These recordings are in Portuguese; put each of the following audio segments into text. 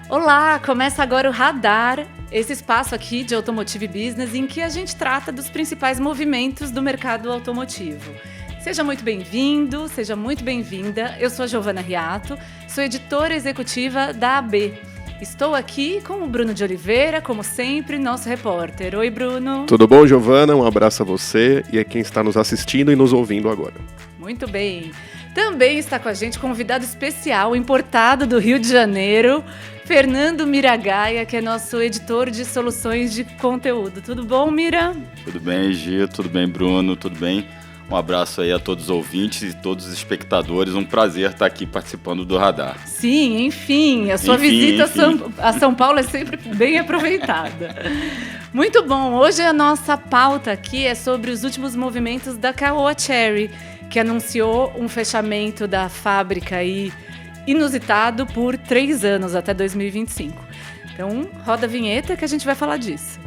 Olá, começa agora o Radar, esse espaço aqui de Automotive Business em que a gente trata dos principais movimentos do mercado automotivo. Seja muito bem-vindo, seja muito bem-vinda. Eu sou a Giovana Riato, sou editora executiva da AB. Estou aqui com o Bruno de Oliveira, como sempre, nosso repórter. Oi, Bruno. Tudo bom, Giovana? Um abraço a você e a quem está nos assistindo e nos ouvindo agora. Muito bem. Também está com a gente convidado especial, importado do Rio de Janeiro, Fernando Miragaia, que é nosso editor de soluções de conteúdo. Tudo bom, Mira? Tudo bem, Gi? Tudo bem, Bruno? Tudo bem? Um abraço aí a todos os ouvintes e todos os espectadores. Um prazer estar aqui participando do Radar. Sim, enfim, a sua visita a São Paulo é sempre bem aproveitada. Muito bom, hoje a nossa pauta aqui é sobre os últimos movimentos da Caoa Chery, que anunciou um fechamento da fábrica aí inusitado por 3 anos, até 2025. Então, roda a vinheta que a gente vai falar disso.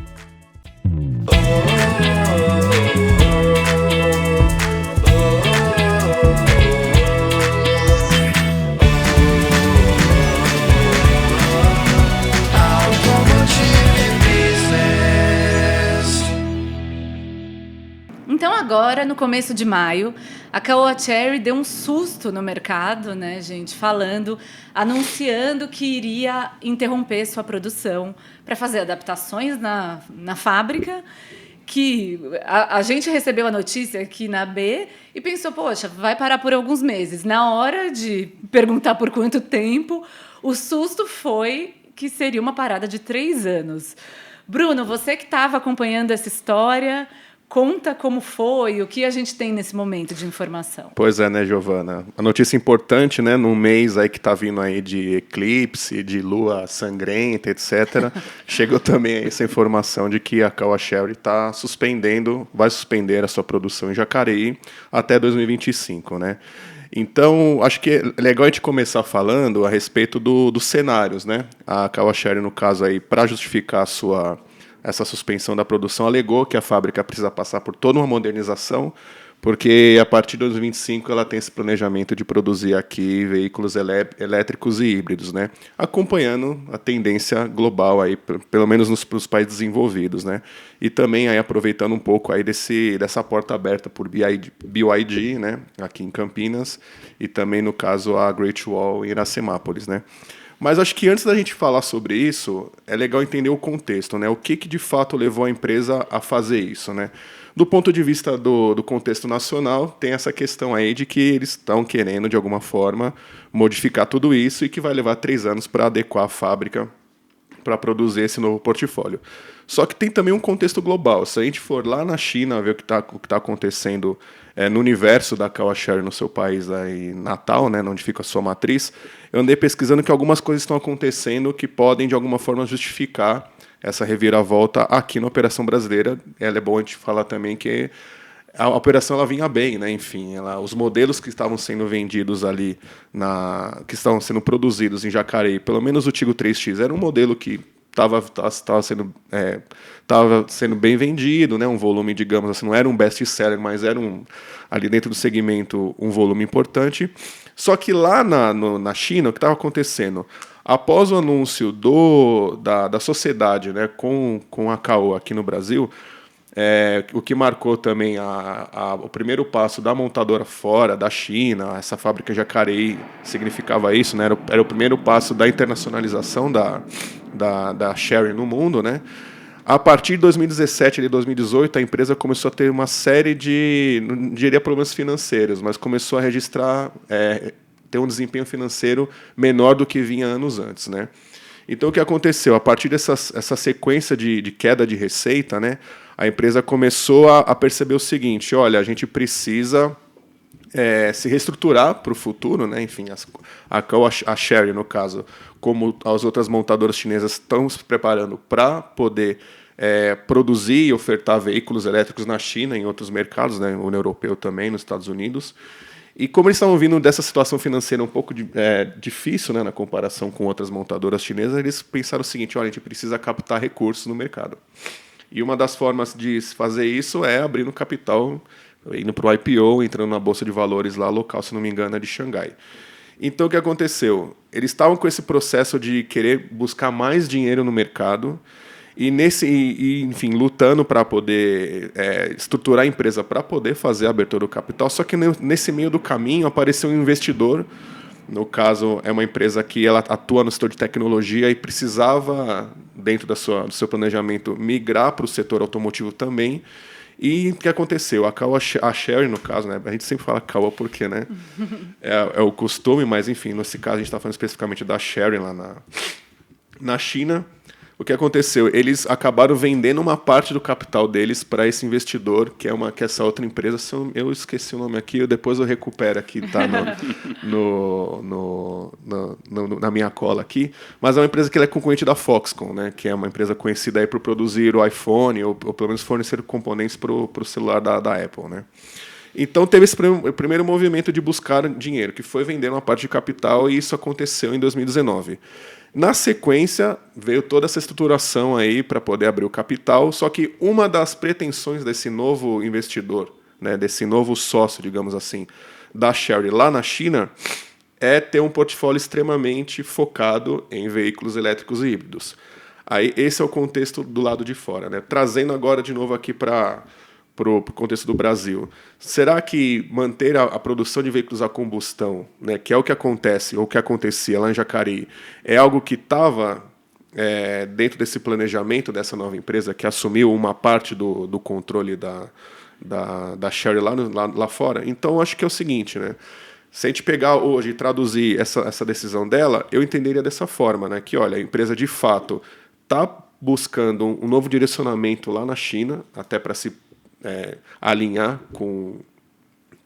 Então agora, no começo de maio, a Caoa Chery deu um susto no mercado, né, gente? Anunciando que iria interromper sua produção para fazer adaptações na fábrica, que a gente recebeu a notícia aqui na B e pensou, poxa, vai parar por alguns meses. Na hora de perguntar por quanto tempo, o susto foi que seria uma parada de 3 anos. Bruno, você que estava acompanhando essa história, conta como foi, o que a gente tem nesse momento de informação. Pois é, né, Giovana? A notícia importante, né, num mês aí que está vindo aí de eclipse, de lua sangrenta, etc. Chegou também essa informação de que a Caoa Chery vai suspender a sua produção em Jacareí até 2025, né? Então, acho que é legal a gente começar falando a respeito dos cenários, né? A Caoa Chery, no caso aí, para justificar essa suspensão da produção, alegou que a fábrica precisa passar por toda uma modernização, porque a partir de 2025 ela tem esse planejamento de produzir aqui veículos elétricos e híbridos, né? Acompanhando a tendência global, aí, pelo menos nos países desenvolvidos, né? E também aí, aproveitando um pouco aí dessa porta aberta por BYD, né? Aqui em Campinas, e também, no caso, a Great Wall em Iracemápolis, né? Mas acho que antes da gente falar sobre isso, é legal entender o contexto, né? O que de fato levou a empresa a fazer isso, né? Do ponto de vista do contexto nacional, tem essa questão aí de que eles estão querendo, de alguma forma, modificar tudo isso e que vai levar 3 anos para adequar a fábrica para produzir esse novo portfólio. Só que tem também um contexto global. Se a gente for lá na China ver o que tá acontecendo no universo da Caoa Chery no seu país aí, natal, né, onde fica a sua matriz, eu andei pesquisando que algumas coisas estão acontecendo que podem, de alguma forma, justificar essa reviravolta aqui na operação brasileira. É bom a gente falar também que a operação ela vinha bem, né? Enfim, os modelos que estavam sendo vendidos ali, que estavam sendo produzidos em Jacareí, pelo menos o Tigo 3X, era um modelo que estava sendo bem vendido, né? Um volume, digamos assim, não era um best-seller, mas era ali dentro do segmento um volume importante. Só que lá na China, o que estava acontecendo? Após o anúncio da sociedade, né, com a Caoa aqui no Brasil, o que marcou também o primeiro passo da montadora fora da China, essa fábrica Jacareí significava isso, né? Era o primeiro passo da internacionalização da Chery no mundo, né? A partir de 2017 e 2018, a empresa começou a ter uma série de, não diria problemas financeiros, mas começou a registrar, ter um desempenho financeiro menor do que vinha anos antes, né? Então, o que aconteceu? A partir dessa sequência de queda de receita, né, a empresa começou a perceber o seguinte: olha, a gente precisa se reestruturar para o futuro, né? Enfim, a Chery, no caso, como as outras montadoras chinesas estão se preparando para poder produzir e ofertar veículos elétricos na China e em outros mercados, né, União Europeia também, nos Estados Unidos. E como eles estavam vindo dessa situação financeira um pouco difícil, né, na comparação com outras montadoras chinesas, eles pensaram o seguinte: olha, a gente precisa captar recursos no mercado. E uma das formas de fazer isso é abrindo capital, indo para o IPO, entrando na Bolsa de Valores lá local, se não me engano, é de Xangai. Então, o que aconteceu? eles estavam com esse processo de querer buscar mais dinheiro no mercado enfim, lutando para poder estruturar a empresa para poder fazer a abertura do capital. Só que nesse meio do caminho apareceu um investidor. No caso, é uma empresa que ela atua no setor de tecnologia e precisava, dentro do seu planejamento, migrar para o setor automotivo também. E o que aconteceu? A Chery, no caso, né? A gente sempre fala Caoa porque, né? É o costume, mas, enfim, nesse caso a gente está falando especificamente da Chery lá na China. O que aconteceu? Eles acabaram vendendo uma parte do capital deles para esse investidor, que é essa outra empresa. Eu esqueci o nome aqui, depois eu recupero aqui, tá na minha cola aqui. Mas é uma empresa que ela é concorrente da Foxconn, né? Que é uma empresa conhecida aí por produzir o iPhone, ou pelo menos fornecer componentes para o celular da Apple, né? Então teve esse primeiro movimento de buscar dinheiro, que foi vender uma parte de capital, e isso aconteceu em 2019. Na sequência, veio toda essa estruturação aí para poder abrir o capital, só que uma das pretensões desse novo investidor, né, desse novo sócio, digamos assim, da Chery lá na China, é ter um portfólio extremamente focado em veículos elétricos e híbridos. Aí esse é o contexto do lado de fora, né? Trazendo agora de novo aqui para o contexto do Brasil. Será que manter a produção de veículos a combustão, né, que é o que acontece, ou que acontecia lá em Jacareí, é algo que estava dentro desse planejamento dessa nova empresa, que assumiu uma parte do controle da Chery lá fora? Então, acho que é o seguinte, né? Se a gente pegar hoje e traduzir essa decisão dela, eu entenderia dessa forma, né, que, olha, a empresa de fato está buscando um novo direcionamento lá na China, até para se alinhar com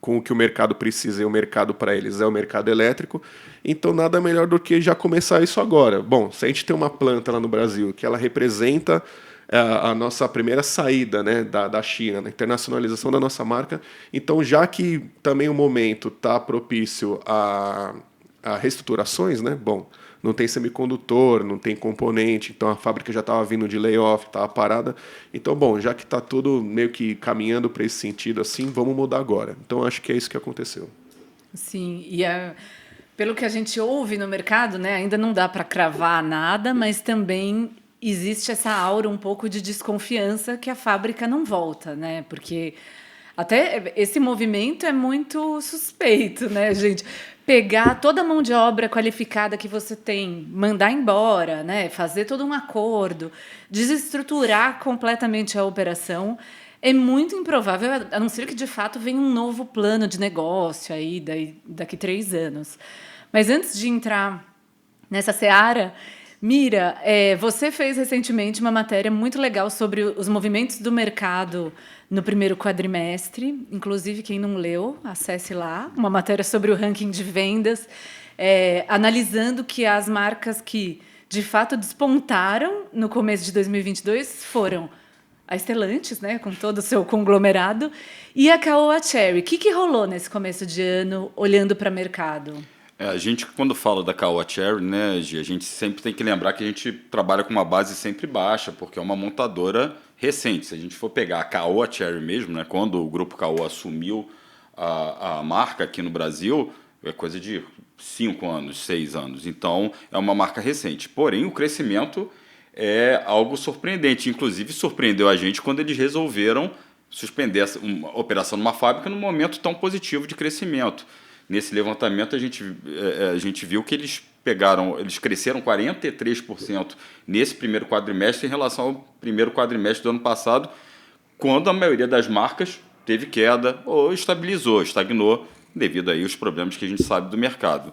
o que o mercado precisa, e o mercado para eles é o mercado elétrico. Então, nada melhor do que já começar isso agora. Bom, se a gente tem uma planta lá no Brasil que ela representa a nossa primeira saída, né, da China, na internacionalização da nossa marca, então, já que também o momento está propício a reestruturações, né, bom, não tem semicondutor, não tem componente, então a fábrica já estava vindo de layoff, estava parada. Então, bom, já que está tudo meio que caminhando para esse sentido, assim, vamos mudar agora. Então, acho que é isso que aconteceu. Sim, e pelo que a gente ouve no mercado, né, ainda não dá para cravar nada, mas também existe essa aura um pouco de desconfiança que a fábrica não volta, né? Porque até esse movimento é muito suspeito, né, gente? Pegar toda a mão de obra qualificada que você tem, mandar embora, né, fazer todo um acordo, desestruturar completamente a operação, é muito improvável, a não ser que, de fato, venha um novo plano de negócio aí daqui 3 anos. Mas antes de entrar nessa seara, Mira, você fez recentemente uma matéria muito legal sobre os movimentos do mercado no primeiro quadrimestre. Inclusive, quem não leu, acesse lá. Uma matéria sobre o ranking de vendas, analisando que as marcas que, de fato, despontaram no começo de 2022 foram a Stellantis, né, com todo o seu conglomerado, e a Caoa Chery. O que rolou nesse começo de ano, olhando para o mercado? A gente, quando fala da Caoa Chery, né, Gi, a gente sempre tem que lembrar que a gente trabalha com uma base sempre baixa, porque é uma montadora recente. Se a gente for pegar a Caoa Chery mesmo, né, quando o grupo Caoa assumiu a marca aqui no Brasil, é coisa de 5 anos, 6 anos. Então, é uma marca recente. Porém, o crescimento é algo surpreendente. Inclusive, surpreendeu a gente quando eles resolveram suspender uma operação numa fábrica num momento tão positivo de crescimento. Nesse levantamento, a gente viu que eles cresceram 43% nesse primeiro quadrimestre em relação ao primeiro quadrimestre do ano passado, quando a maioria das marcas teve queda ou estagnou, devido aí aos problemas que a gente sabe do mercado.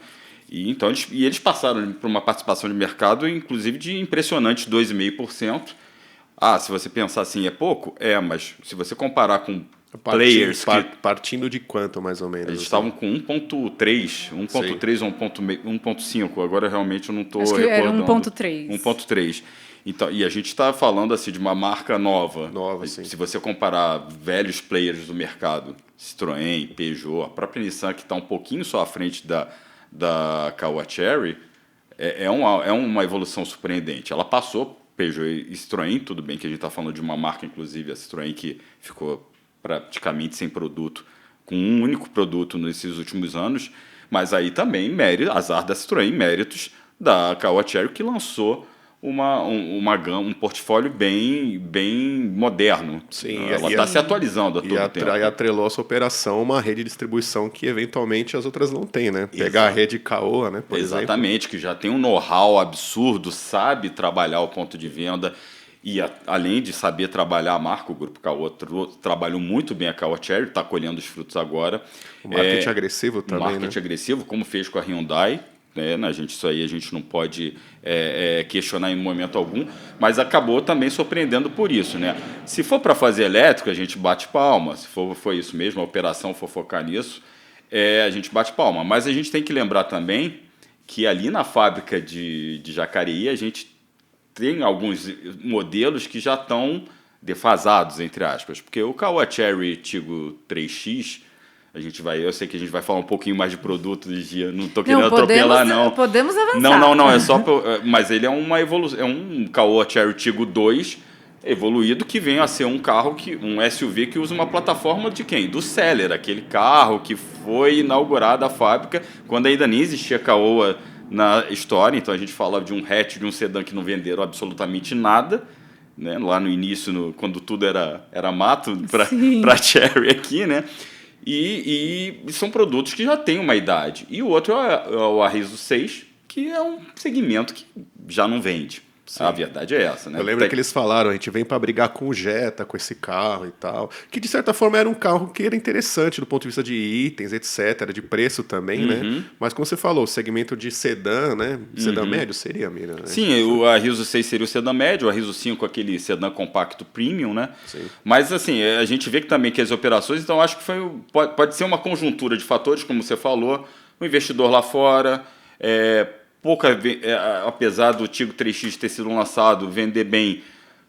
E então eles passaram por uma participação de mercado, inclusive, de impressionantes 2,5%. Se você pensar assim, é pouco? Mas se você comparar com players partindo de quanto, mais ou menos? Eles estavam com 1.3 ou 1.5, agora realmente eu não estou recordando. Acho que era 1.3. 1.3. Então, e a gente está falando assim, de uma marca nova. Sim. Se você comparar velhos players do mercado, Citroën, Peugeot, a própria Nissan, que está um pouquinho só à frente da Caoa Chery, é uma evolução surpreendente. Ela passou Peugeot e Citroën, tudo bem que a gente está falando de uma marca, inclusive a Citroën, que ficou praticamente sem produto, com um único produto nesses últimos anos, Mas aí também azar da Citroën, méritos da Caoa Chery, que lançou um portfólio bem moderno. Sim, ela está se atualizando a todo tempo. E atrelou essa operação a uma rede de distribuição que eventualmente as outras não têm, né? Pegar a rede Caoa, né, por Exatamente, exemplo. que já tem um know-how absurdo, sabe trabalhar o ponto de venda e além de saber trabalhar a marca, o Grupo Caoa trabalhou muito bem a Caoa Chery, está colhendo os frutos agora. O marketing agressivo também, marketing agressivo, como fez com a Hyundai. Isso aí a gente não pode questionar em momento algum, mas acabou também surpreendendo por isso, né? Se for para fazer elétrico, a gente bate palma. Se for isso mesmo, a operação for focar nisso, a gente bate palma. Mas a gente tem que lembrar também que ali na fábrica de Jacareí a gente tem alguns modelos que já estão defasados, entre aspas, porque o Caoa Chery Tiggo 3X, eu sei que a gente vai falar um pouquinho mais de produtos, não estou querendo atropelar, não. Podemos avançar. Não, é só... mas ele é uma evolução, é um Caoa Chery Tiggo 2 evoluído que vem a ser um carro, um SUV que usa uma plataforma de quem? Do Celery, aquele carro que foi inaugurado a fábrica quando ainda nem existia Caoa na história, então a gente fala de um hatch, de um sedã que não venderam absolutamente nada, né? Lá no início, quando tudo era mato para Chery aqui, né? E são produtos que já têm uma idade. E o outro é o Arriso 6, que é um segmento que já não vende. Sim. A verdade é essa, né? Eu lembro que eles falaram, a gente vem para brigar com o Jetta, com esse carro e tal. Que, de certa forma, era um carro que era interessante do ponto de vista de itens, etc., de preço também, né? Mas, como você falou, o segmento de sedã, né? Sedã médio seria, Mira, né? Sim, o Arriso 6 seria o sedã médio, o Arriso 5 aquele sedã compacto premium, né? Sim. Mas, assim, a gente vê que também que as operações, então acho que pode ser uma conjuntura de fatores, como você falou, o investidor lá fora, apesar do Tiggo 3X ter sido lançado, vender bem,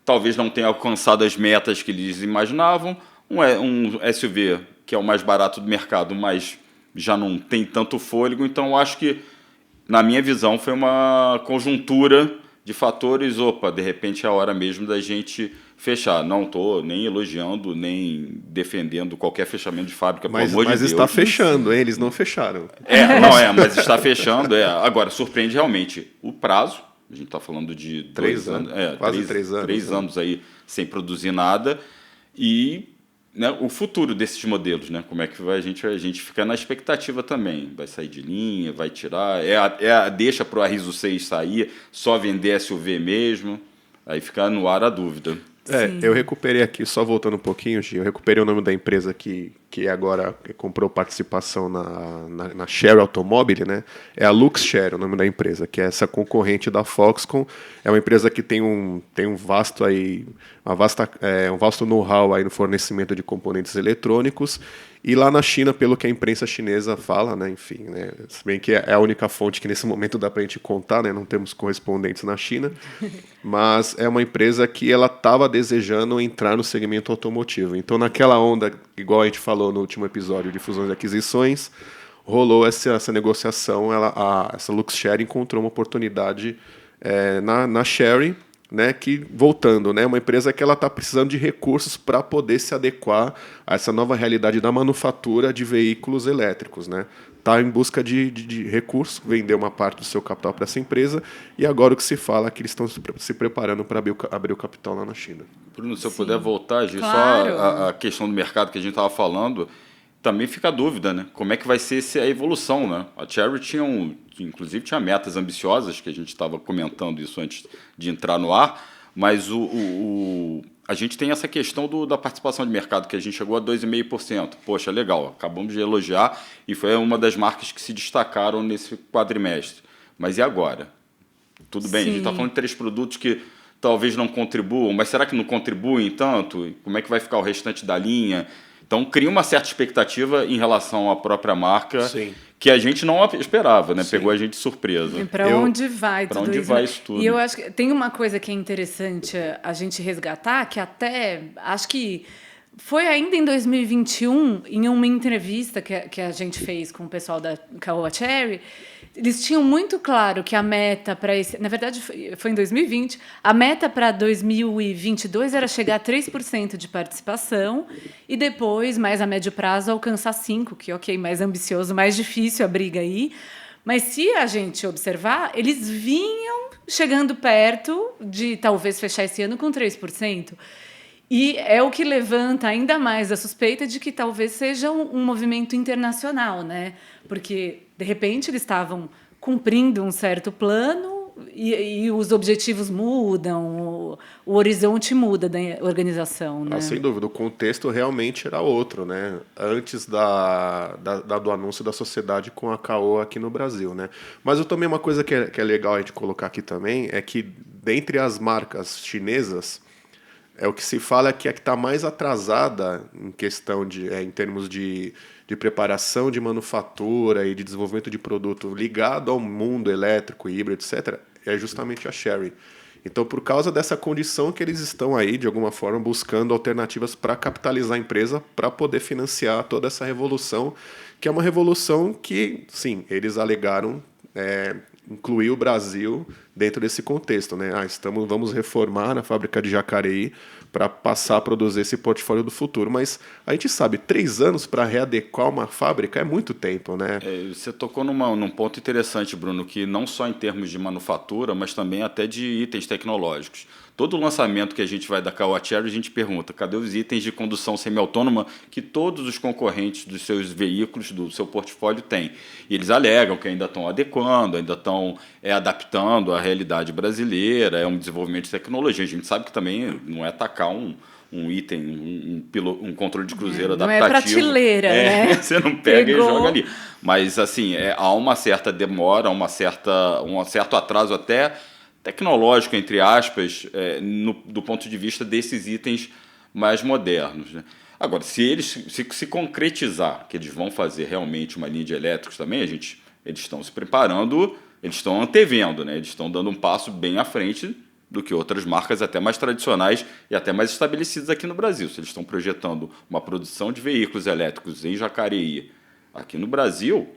talvez não tenha alcançado as metas que eles imaginavam. Um SUV, que é o mais barato do mercado, mas já não tem tanto fôlego. Então, eu acho que, na minha visão, foi uma conjuntura de fatores. De repente é a hora mesmo da gente fechar. Não estou nem elogiando, nem defendendo qualquer fechamento de fábrica, pelo amor de Deus. Mas está fechando, hein? Eles não fecharam. Mas está fechando. Agora, surpreende realmente o prazo. A gente está falando de 3 anos. Quase 3 anos. 3 anos aí sem produzir nada. E, né, o futuro desses modelos, né? Como é que a gente fica na expectativa também. Vai sair de linha, vai tirar. Deixa para o Arriso 6 sair, só vender SUV mesmo. Aí fica no ar a dúvida. Eu recuperei aqui, só voltando um pouquinho, Gi, eu recuperei o nome da empresa que agora comprou participação na Chery Automobile, né? É a Luxshare, o nome da empresa, que é essa concorrente da Foxconn. É uma empresa que tem um vasto know-how aí no fornecimento de componentes eletrônicos. E lá na China, pelo que a imprensa chinesa fala, né, enfim, né, se bem que é a única fonte que nesse momento dá para a gente contar, né, não temos correspondentes na China, mas é uma empresa que ela estava desejando entrar no segmento automotivo. Então, naquela onda, igual a gente falou no último episódio de fusões e aquisições, rolou essa negociação, essa Luxshare encontrou uma oportunidade na Chery, né, que, voltando, né, uma empresa que ela está precisando de recursos para poder se adequar a essa nova realidade da manufatura de veículos elétricos, né? Está em busca de recursos, vendeu uma parte do seu capital para essa empresa e agora o que se fala é que eles estão se preparando para abrir o capital lá na China. Bruno, se eu puder voltar, Gi, claro. Só a questão do mercado que a gente estava falando, também fica a dúvida, né? Como é que vai ser a evolução, né? A Chery inclusive tinha metas ambiciosas, que a gente estava comentando isso antes de entrar no ar, mas a gente tem essa questão da participação de mercado, que a gente chegou a 2,5%. Poxa, legal, acabamos de elogiar e foi uma das marcas que se destacaram nesse quadrimestre. Mas e agora? Tudo bem, a gente está falando de 3 produtos que talvez não contribuam, mas será que não contribuem tanto? Como é que vai ficar o restante da linha? Então, cria uma certa expectativa em relação à própria marca, Sim. que a gente não esperava, né? Sim. Pegou a gente de surpresa. E para onde vai tudo isso? Para onde vai isso tudo? E eu acho que tem uma coisa que é interessante a gente resgatar, que até acho que foi ainda em 2021, em uma entrevista que a gente fez com o pessoal da Caoa Chery, Eles tinham muito claro que a meta para esse... Na verdade, foi em 2020. A meta para 2022 era chegar a 3% de participação e depois, mais a médio prazo, alcançar 5%, que, ok, mais ambicioso, mais difícil a briga aí. Mas se a gente observar, eles vinham chegando perto de talvez fechar esse ano com 3%. E é o que levanta ainda mais a suspeita de que talvez seja um movimento internacional, né? Porque, de repente, eles estavam cumprindo um certo plano e os objetivos mudam, o horizonte muda da organização, né? Sem dúvida, o contexto realmente era outro, né? Antes do anúncio da sociedade com a Caoa aqui no Brasil, né? Mas eu também, uma coisa que é legal a gente colocar aqui também é que, dentre as marcas chinesas, o que se fala é que a que está mais atrasada em questão em termos de preparação de manufatura e de desenvolvimento de produto ligado ao mundo elétrico, híbrido, etc., é justamente a Chery. Então, por causa dessa condição que eles estão aí, de alguma forma, buscando alternativas para capitalizar a empresa, para poder financiar toda essa revolução, que é uma revolução que, sim, eles alegaram incluir o Brasil dentro desse contexto, né? Vamos reformar a fábrica de Jacareí para passar a produzir esse portfólio do futuro. Mas a gente sabe, 3 anos para readequar uma fábrica é muito tempo, né? Você tocou num ponto interessante, Bruno, que não só em termos de manufatura, mas também até de itens tecnológicos. Todo lançamento que a gente vai da Caoa Chery, a gente pergunta, cadê os itens de condução semiautônoma que todos os concorrentes dos seus veículos, do seu portfólio têm? E eles alegam que ainda estão adequando, ainda estão adaptando à realidade brasileira, é um desenvolvimento de tecnologia. A gente sabe que também não é atacar um item, um controle de cruzeiro adaptativo. Não é prateleira, né? Você não pega e joga ali. Mas, assim, há uma certa demora, um certo atraso até tecnológico, entre aspas, do ponto de vista desses itens mais modernos, né? Agora, se eles se concretizar que eles vão fazer realmente uma linha de elétricos também, eles estão se preparando, eles estão antevendo, né? Eles estão dando um passo bem à frente do que outras marcas até mais tradicionais e até mais estabelecidas aqui no Brasil. Se eles estão projetando uma produção de veículos elétricos em Jacareí, aqui no Brasil,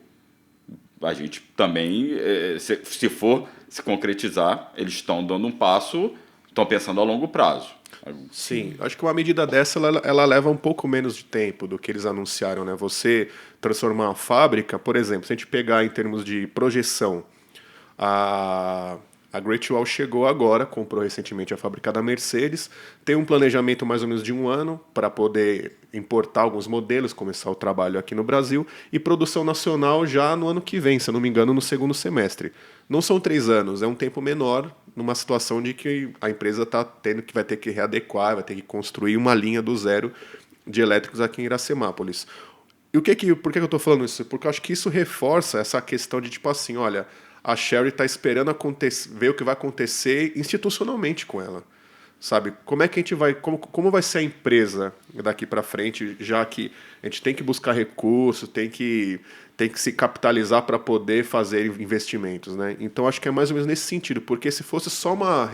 a gente também, se for se concretizar, eles estão dando um passo, estão pensando a longo prazo. Sim, acho que uma medida dessa ela leva um pouco menos de tempo do que eles anunciaram, né? Você transformar uma fábrica, por exemplo, se a gente pegar em termos de projeção, a Great Wall chegou agora, comprou recentemente a fábrica da Mercedes, tem um planejamento mais ou menos de 1 ano para poder importar alguns modelos, começar o trabalho aqui no Brasil, e produção nacional já no ano que vem, se eu não me engano, no 2º semestre. Não são 3 anos, é um tempo menor, numa situação de que a empresa vai ter que readequar, vai ter que construir uma linha do zero de elétricos aqui em Iracemápolis. E por que eu estou falando isso? Porque eu acho que isso reforça essa questão de, tipo assim, olha, a Chery está esperando ver o que vai acontecer institucionalmente com ela. Sabe? Como é que a gente vai... Como vai ser a empresa daqui para frente, já que a gente tem que buscar recursos, tem que se capitalizar para poder fazer investimentos, né? Então, acho que é mais ou menos nesse sentido, porque se fosse só uma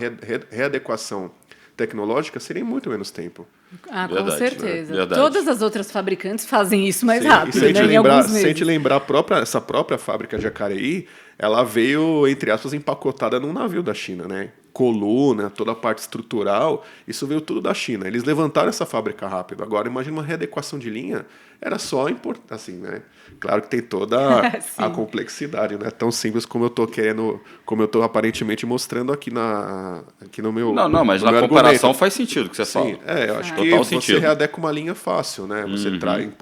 readequação tecnológica, seria em muito menos tempo. Com certeza. Verdade. Todas as outras fabricantes fazem isso mais rápido, né? Se a gente lembrar, essa própria fábrica de Jacareí, ela veio, entre aspas, empacotada num navio da China, né? Coluna, toda a parte estrutural, isso veio tudo da China. Eles levantaram essa fábrica rápido. Agora, imagina uma readequação de linha, era só assim, né? Claro que tem toda a complexidade, não é tão simples como eu estou aparentemente mostrando aqui no meu. Não, mas na comparação faz sentido o que você fala. Eu acho que você readequa uma linha fácil, né? Você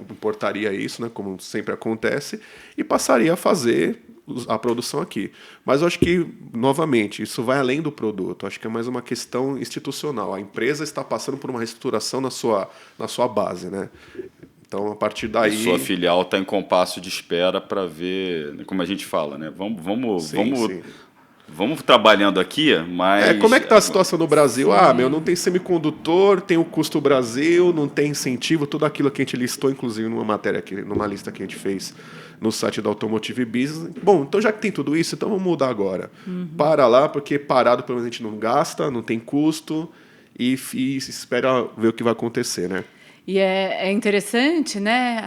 importaria isso, né? Como sempre acontece, e passaria a fazer a produção aqui. Mas eu acho que, novamente, isso vai além do produto. Eu acho que é mais uma questão institucional. A empresa está passando por uma reestruturação na sua base, né? Então, a partir daí... Sua filial está em compasso de espera para ver, como a gente fala, né? Vamos trabalhando aqui, mas... Como é que está a situação no Brasil? Não tem semicondutor, tem o custo Brasil, não tem incentivo, tudo aquilo que a gente listou, inclusive numa matéria aqui, numa lista que a gente fez no site da Automotive Business. Bom, então já que tem tudo isso, então vamos mudar agora. Para lá, porque parado pelo menos a gente não gasta, não tem custo e se espera ver o que vai acontecer, né? E é interessante, né?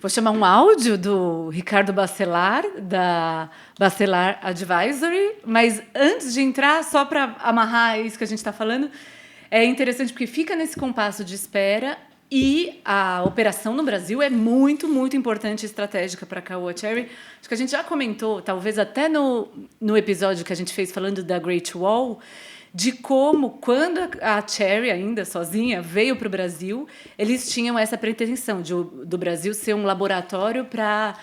Vou chamar um áudio do Ricardo Bacelar, da Bacelar Advisory, mas antes de entrar, só para amarrar isso que a gente está falando, é interessante porque fica nesse compasso de espera e a operação no Brasil é muito, muito importante e estratégica para a Caoa Cherry. Acho que a gente já comentou, talvez até no episódio que a gente fez falando da Great Wall, de como, quando a Cherry, ainda sozinha, veio para o Brasil, eles tinham essa pretensão do Brasil ser um laboratório para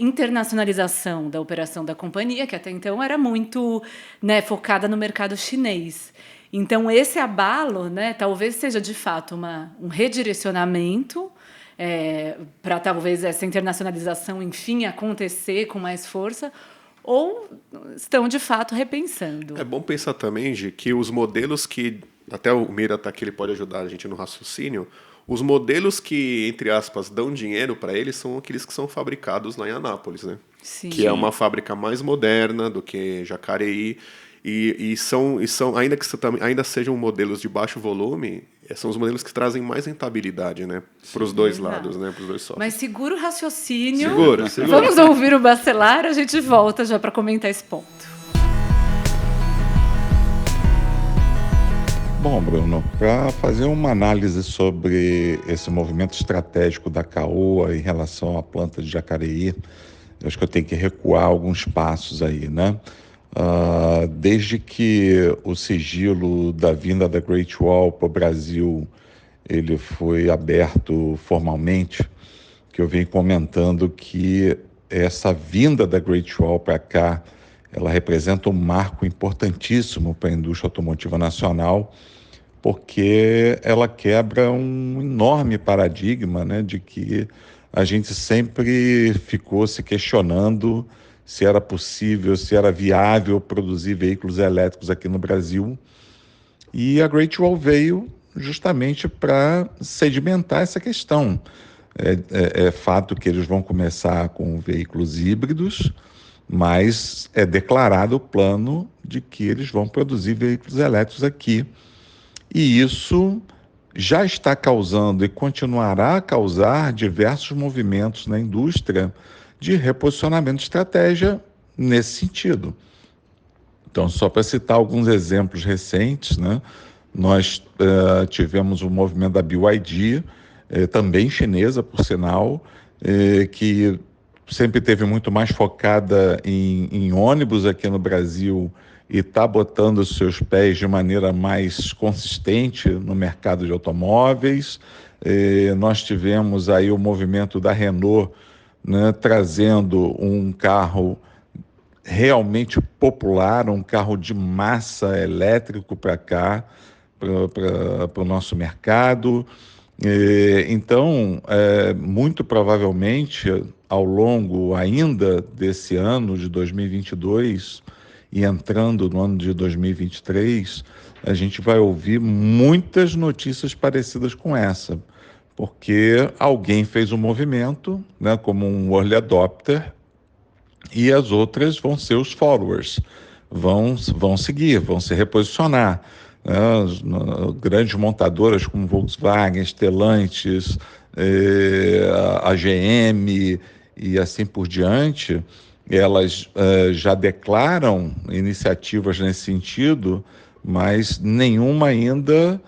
internacionalização da operação da companhia, que até então era muito, né, focada no mercado chinês. Então, esse abalo, né, talvez seja, de fato, um redirecionamento para talvez essa internacionalização, enfim, acontecer com mais força, ou estão, de fato, repensando. É bom pensar também, Gi, que os modelos que... Até o Mira está aqui, ele pode ajudar a gente no raciocínio. Os modelos que, entre aspas, dão dinheiro para eles são aqueles que são fabricados lá em Anápolis, né? Sim. Que é uma fábrica mais moderna do que Jacareí. E são ainda sejam modelos de baixo volume, são os modelos que trazem mais rentabilidade, né? Para os dois lados, né? Para os dois sócios. Mas segura o raciocínio. Segura. Vamos ouvir o Bacelar, a gente volta já para comentar esse ponto. Bom, Bruno, para fazer uma análise sobre esse movimento estratégico da Caoa em relação à planta de Jacareí, eu acho que eu tenho que recuar alguns passos aí, né? Desde que o sigilo da vinda da Great Wall para o Brasil ele foi aberto formalmente, que eu venho comentando que essa vinda da Great Wall para cá, ela representa um marco importantíssimo para a indústria automotiva nacional, porque ela quebra um enorme paradigma, né, de que a gente sempre ficou se questionando se era possível, se era viável produzir veículos elétricos aqui no Brasil. E a Great Wall veio justamente para sedimentar essa questão. É fato que eles vão começar com veículos híbridos, mas é declarado o plano de que eles vão produzir veículos elétricos aqui. E isso já está causando e continuará a causar diversos movimentos na indústria de reposicionamento de estratégia nesse sentido. Então, só para citar alguns exemplos recentes, né, nós tivemos o movimento da BYD, também chinesa, por sinal, que sempre teve muito mais focada em ônibus aqui no Brasil e está botando os seus pés de maneira mais consistente no mercado de automóveis. Nós tivemos aí o movimento da Renault, né, trazendo um carro realmente popular, um carro de massa elétrico para cá, para o nosso mercado. Então, muito provavelmente, ao longo ainda desse ano de 2022 e entrando no ano de 2023, a gente vai ouvir muitas notícias parecidas com essa, porque alguém fez um movimento, né, como um early adopter, e as outras vão ser os followers, vão seguir, vão se reposicionar. Grandes montadoras como Volkswagen, Stellantis, a GM e assim por diante, elas já declaram iniciativas nesse sentido, mas nenhuma ainda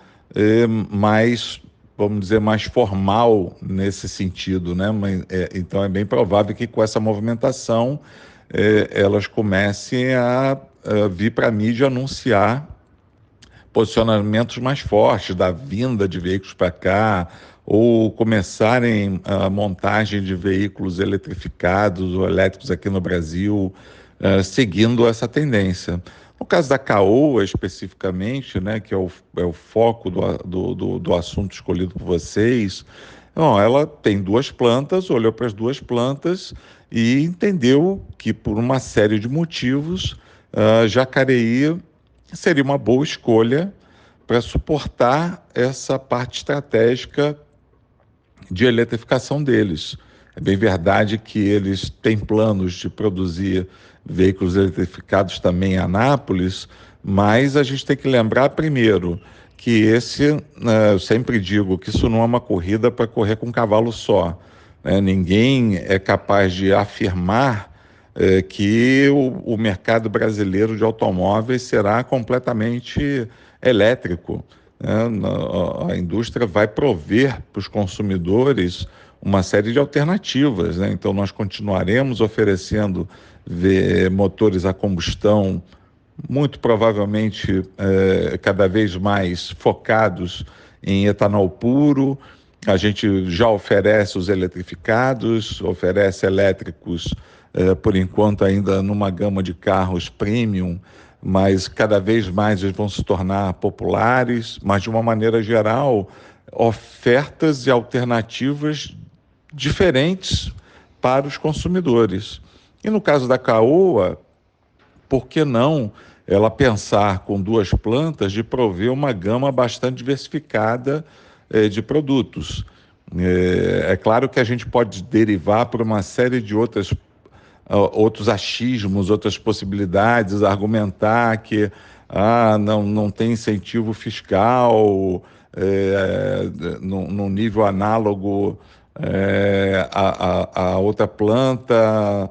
mais, vamos dizer, mais formal nesse sentido, né? Então é bem provável que com essa movimentação elas comecem a vir para a mídia anunciar posicionamentos mais fortes da vinda de veículos para cá, ou começarem a montagem de veículos eletrificados ou elétricos aqui no Brasil, seguindo essa tendência. No caso da Caoa, especificamente, né, que é o foco do assunto escolhido por vocês, ela tem duas plantas, olhou para as duas plantas e entendeu que, por uma série de motivos, Jacareí seria uma boa escolha para suportar essa parte estratégica de eletrificação deles. É bem verdade que eles têm planos de produzir veículos eletrificados também em Anápolis, mas a gente tem que lembrar, primeiro, que eu sempre digo que isso não é uma corrida para correr com um cavalo só, né? Ninguém é capaz de afirmar que o mercado brasileiro de automóveis será completamente elétrico, né? A indústria vai prover para os consumidores uma série de alternativas, né? Então, nós continuaremos oferecendo motores a combustão, muito provavelmente cada vez mais focados em etanol puro. A gente já oferece os eletrificados, oferece elétricos, por enquanto ainda numa gama de carros premium, mas cada vez mais eles vão se tornar populares, mas de uma maneira geral, ofertas e alternativas diferentes para os consumidores. E no caso da Caoa, por que não ela pensar com 2 plantas de prover uma gama bastante diversificada de produtos? É claro que a gente pode derivar por uma série de outros achismos, outras possibilidades, argumentar que não tem incentivo fiscal num nível análogo a outra planta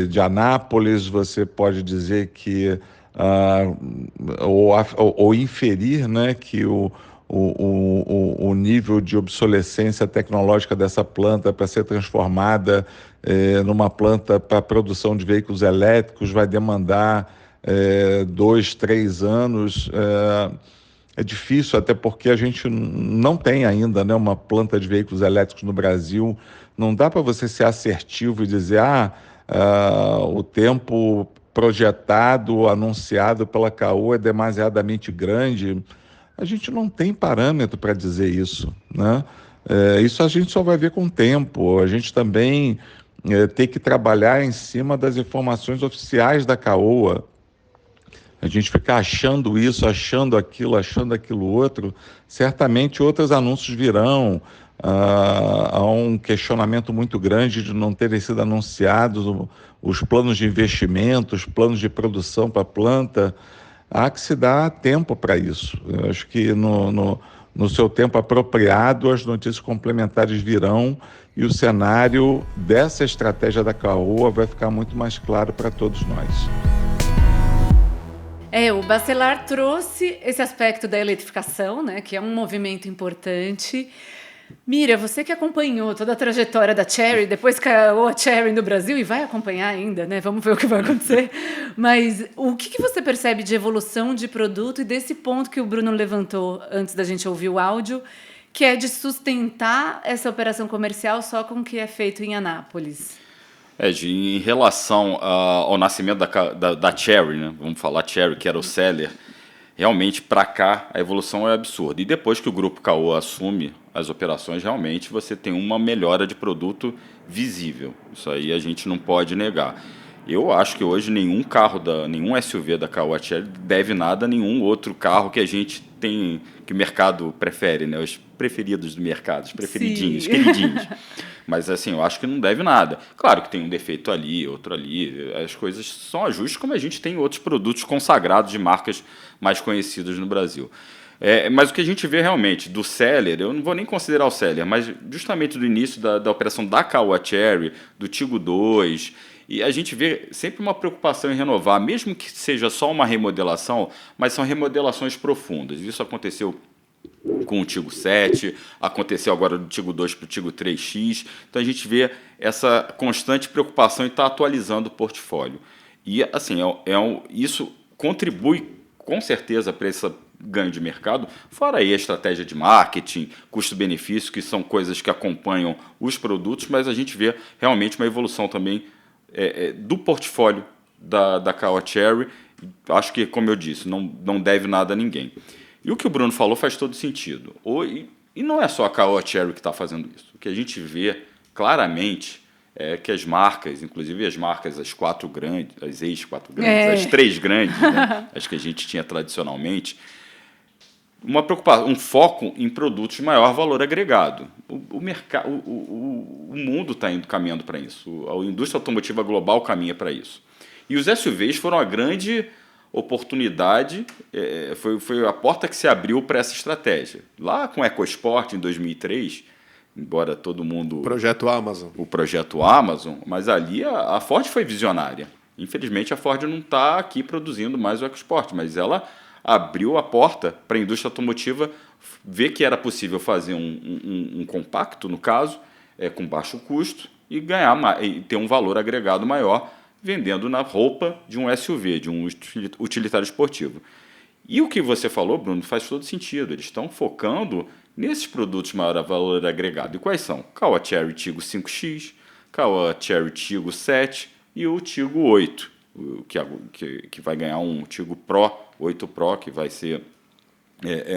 de Anápolis. Você pode dizer que ou inferir, né, que o nível de obsolescência tecnológica dessa planta para ser transformada numa planta para produção de veículos elétricos vai demandar 2, 3 anos. É difícil, até porque a gente não tem ainda, né, uma planta de veículos elétricos no Brasil. Não dá para você ser assertivo e dizer o tempo projetado, anunciado pela Caoa é demasiadamente grande. A gente não tem parâmetro para dizer isso, né? Isso a gente só vai ver com o tempo. A gente também tem que trabalhar em cima das informações oficiais da Caoa. A gente ficar achando isso, achando aquilo outro, certamente outros anúncios virão. Há um questionamento muito grande de não terem sido anunciados os planos de investimento, os planos de produção para a planta. Há que se dar tempo para isso. Eu acho que no seu tempo apropriado, as notícias complementares virão e o cenário dessa estratégia da Caoa vai ficar muito mais claro para todos nós. O Bacelar trouxe esse aspecto da eletrificação, né, que é um movimento importante. Mira, você que acompanhou toda a trajetória da Chery, depois caiu a Chery no Brasil e vai acompanhar ainda, né? Vamos ver o que vai acontecer. Mas o que você percebe de evolução de produto e desse ponto que o Bruno levantou antes da gente ouvir o áudio, que é de sustentar essa operação comercial só com o que é feito em Anápolis? Em relação ao nascimento da Chery, né? Vamos falar Chery, que era o seller, realmente para cá a evolução é absurda. E depois que o Grupo Caoa assume as operações, realmente você tem uma melhora de produto visível. Isso aí a gente não pode negar. Eu acho que hoje nenhum SUV da Caoa Chery deve nada a nenhum outro carro que a gente tem, que o mercado prefere, né? Os preferidos do mercado, os preferidinhos, queridinhos. Mas assim, eu acho que não deve nada. Claro que tem um defeito ali, outro ali. As coisas são ajustes, como a gente tem outros produtos consagrados de marcas mais conhecidas no Brasil. Mas o que a gente vê realmente do seller, eu não vou nem considerar o seller, mas justamente do início da operação da Caoa Chery, do Tiggo 2, e a gente vê sempre uma preocupação em renovar, mesmo que seja só uma remodelação, mas são remodelações profundas. Isso aconteceu com o Tiggo 7, aconteceu agora do Tiggo 2 para o Tiggo 3X. Então a gente vê essa constante preocupação em estar atualizando o portfólio. E assim, isso contribui com certeza para esse ganho de mercado, fora aí a estratégia de marketing, custo-benefício, que são coisas que acompanham os produtos, mas a gente vê realmente uma evolução também do portfólio da Caoa Chery. Acho que, como eu disse, não deve nada a ninguém. E o que o Bruno falou faz todo sentido. E não é só a Caoa Chery que está fazendo isso. O que a gente vê claramente é que as marcas, inclusive as marcas, as 4 grandes, as ex-4 grandes, as 3 grandes, né, as que a gente tinha tradicionalmente, uma preocupação, um foco em produtos de maior valor agregado. O mundo está caminhando para isso. A indústria automotiva global caminha para isso. E os SUVs foram a grande oportunidade, foi a porta que se abriu para essa estratégia. Lá com o EcoSport, em 2003, embora todo mundo... Projeto Amazon. O projeto Amazon, mas ali a Ford foi visionária. Infelizmente, a Ford não está aqui produzindo mais o EcoSport, mas ela abriu a porta para a indústria automotiva ver que era possível fazer um compacto, no caso, com baixo custo, e ganhar e ter um valor agregado maior, vendendo na roupa de um SUV, de um utilitário esportivo. E o que você falou, Bruno, faz todo sentido. Eles estão focando nesses produtos maior valor agregado. E quais são? Caoa Chery Tiggo 5X, Caoa Chery Tiggo 7 e o Tiggo 8, que vai ganhar um Tiggo Pro, 8 Pro, que vai ser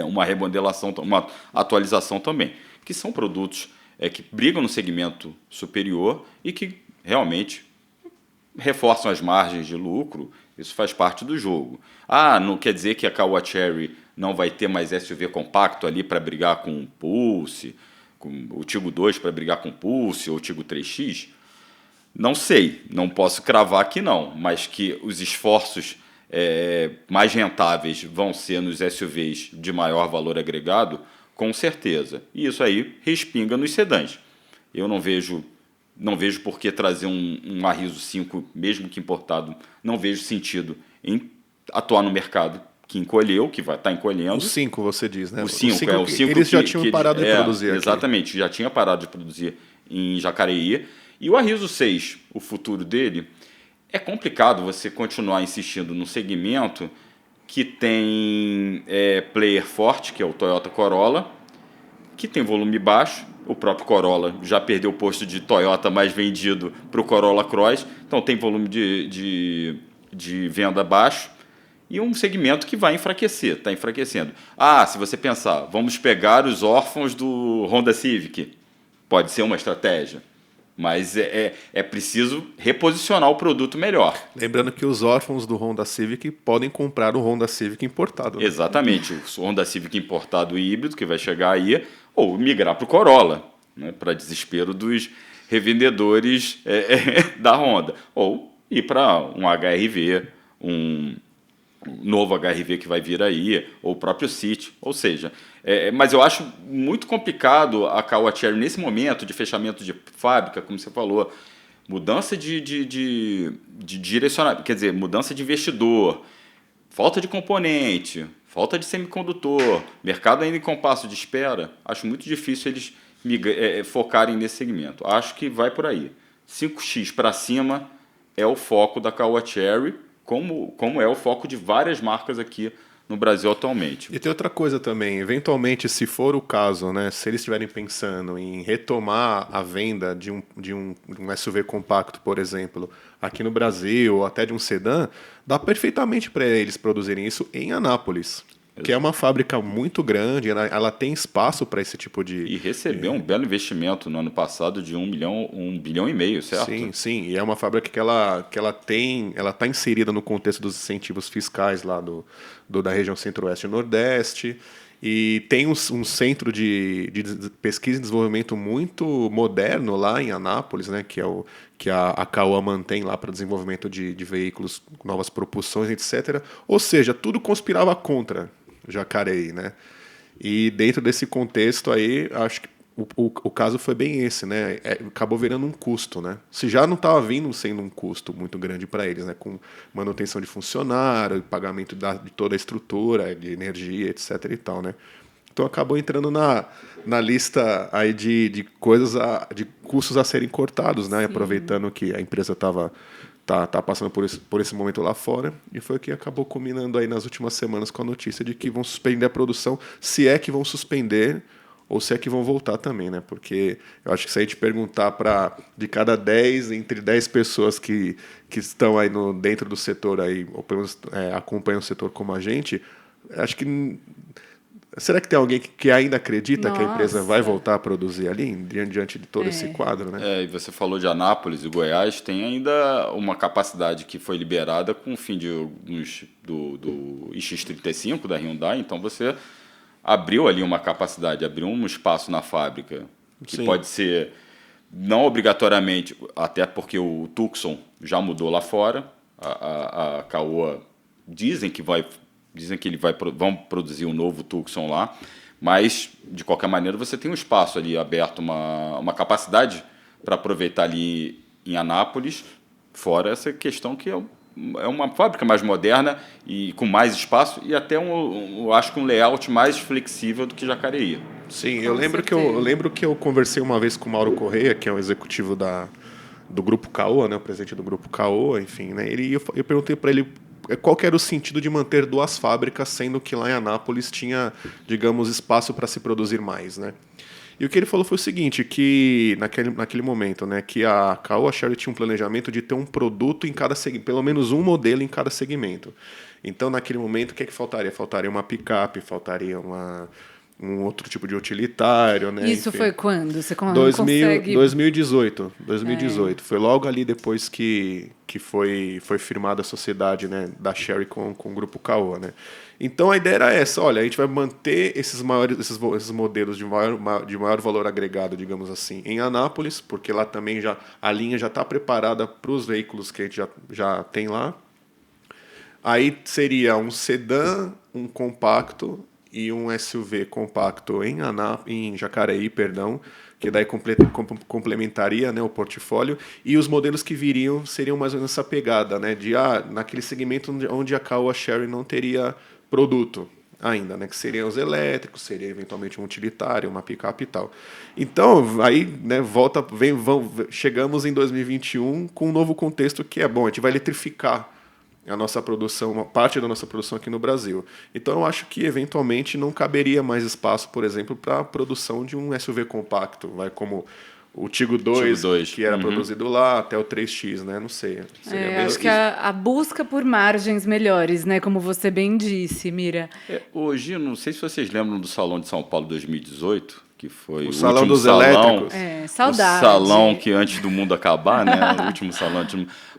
uma remodelação, uma atualização também, que são produtos que brigam no segmento superior e que realmente reforçam as margens de lucro. Isso faz parte do jogo. Não quer dizer que a Caoa Chery não vai ter mais SUV compacto ali para brigar com o Pulse, com o Tiggo 2 para brigar com o Pulse ou o Tiggo 3X? Não sei, não posso cravar que não, mas que os esforços mais rentáveis vão ser nos SUVs de maior valor agregado, com certeza. E isso aí respinga nos sedãs. Eu não vejo por que trazer um Arriso 5, mesmo que importado, não vejo sentido em atuar no mercado que encolheu, que vai estar encolhendo. O 5, você diz, né? O 5, o 5 eles já tinham parado de produzir aqui. Exatamente, já tinha parado de produzir em Jacareí. E o Arriso 6, o futuro dele, é complicado você continuar insistindo no segmento que tem player forte, que é o Toyota Corolla, que tem volume baixo. O próprio Corolla já perdeu o posto de Toyota mais vendido para o Corolla Cross, então tem volume de venda baixo e um segmento que vai enfraquecer, está enfraquecendo. Se você pensar, vamos pegar os órfãos do Honda Civic, pode ser uma estratégia, mas é preciso reposicionar o produto melhor. Lembrando que os órfãos do Honda Civic podem comprar o Honda Civic importado. Né? Exatamente, o Honda Civic importado híbrido que vai chegar aí, ou migrar para o Corolla, né, para desespero dos revendedores da Honda, ou ir para um HR-V, um novo HR-V que vai vir aí, ou o próprio City, ou seja, mas eu acho muito complicado a Caoa Chery nesse momento de fechamento de fábrica, como você falou, mudança de direcionamento, quer dizer, mudança de investidor, falta de componente, falta de semicondutor, mercado ainda em compasso de espera. Acho muito difícil eles focarem nesse segmento. Acho que vai por aí. 5X para cima é o foco da Caoa Chery, como é o foco de várias marcas aqui no Brasil atualmente. E tem outra coisa também, eventualmente, se for o caso, né, se eles estiverem pensando em retomar a venda de um SUV compacto, por exemplo, aqui no Brasil, ou até de um sedã, dá perfeitamente para eles produzirem isso em Anápolis, que é uma fábrica muito grande, ela tem espaço para esse tipo de... E recebeu um belo investimento no ano passado de 1,5 bilhão, certo? Sim, e é uma fábrica que ela está inserida no contexto dos incentivos fiscais lá da região Centro-Oeste e Nordeste, e tem um centro de pesquisa e desenvolvimento muito moderno lá em Anápolis, né, que a Caoa mantém lá para desenvolvimento de veículos, novas propulsões, etc. Ou seja, tudo conspirava contra Jacareí, né? E dentro desse contexto aí, acho que o caso foi bem esse, né? Acabou virando um custo, né? Se já não estava vindo sendo um custo muito grande para eles, né? Com manutenção de funcionário, pagamento de toda a estrutura, de energia, etc. e tal, né? Então acabou entrando na lista aí de coisas, de custos a serem cortados, né? Sim. Aproveitando que a empresa tá passando por esse momento lá fora, e foi o que acabou culminando aí nas últimas semanas com a notícia de que vão suspender a produção, se é que vão suspender, ou se é que vão voltar também, né? Porque eu acho que se a gente perguntar de cada 10, entre 10 pessoas que estão aí dentro do setor, aí, ou pelo menos acompanham o setor como a gente, acho que... Será que tem alguém que ainda acredita que a empresa vai voltar a produzir ali, diante de todo esse quadro, né? E você falou de Anápolis e Goiás, tem ainda uma capacidade que foi liberada com o fim do iX35 da Hyundai, então você abriu ali uma capacidade, abriu um espaço na fábrica, que Sim. pode ser, não obrigatoriamente, até porque o Tucson já mudou lá fora, a Caoa dizem que vão produzir um novo Tucson lá, mas, de qualquer maneira, você tem um espaço ali aberto, uma capacidade para aproveitar ali em Anápolis, fora essa questão que é uma fábrica mais moderna e com mais espaço e até eu acho que um layout mais flexível do que Jacareí. Sim, eu lembro que eu conversei uma vez com o Mauro Correia, que é o executivo do Grupo Caoa, né, o presidente do Grupo Caoa, enfim, né, eu perguntei para ele qual que era o sentido de manter duas fábricas, sendo que lá em Anápolis tinha, digamos, espaço para se produzir mais, né? E o que ele falou foi o seguinte, que naquele momento, né, que a Caoa Sherry tinha um planejamento de ter um produto em cada segmento, pelo menos um modelo em cada segmento. Então, naquele momento, o que é que faltaria? Faltaria uma picape, faltaria um outro tipo de utilitário, né? Isso enfim. foi quando? Você 2018. Foi logo ali depois que foi firmada a sociedade, né, da Sherry com o Grupo Caoa, né? Então a ideia era essa, olha, a gente vai manter esses modelos de maior valor agregado, digamos assim, em Anápolis, porque lá também a linha já está preparada para os veículos que a gente já tem lá. Aí seria um sedã, um compacto e um SUV compacto em Jacareí, que daí complementaria, né, o portfólio, e os modelos que viriam seriam mais ou menos essa pegada, né, naquele segmento onde a Caoa Sherry não teria produto ainda, né, que seriam os elétricos, seria eventualmente um utilitário, uma picape e tal. Então, aí, né, chegamos em 2021 com um novo contexto que é bom, a gente vai eletrificar a nossa produção, uma parte da nossa produção aqui no Brasil. Então eu acho que eventualmente não caberia mais espaço, por exemplo, para a produção de um SUV compacto, como o Tigo 2, que era produzido lá, até o 3X, né? Não sei. Acho que a busca por margens melhores, né? Como você bem disse, Mira. Hoje, não sei se vocês lembram do Salão de São Paulo 2018, que foi o Salão dos Elétricos. Saudade. O salão que antes do mundo acabar, né? O último salão.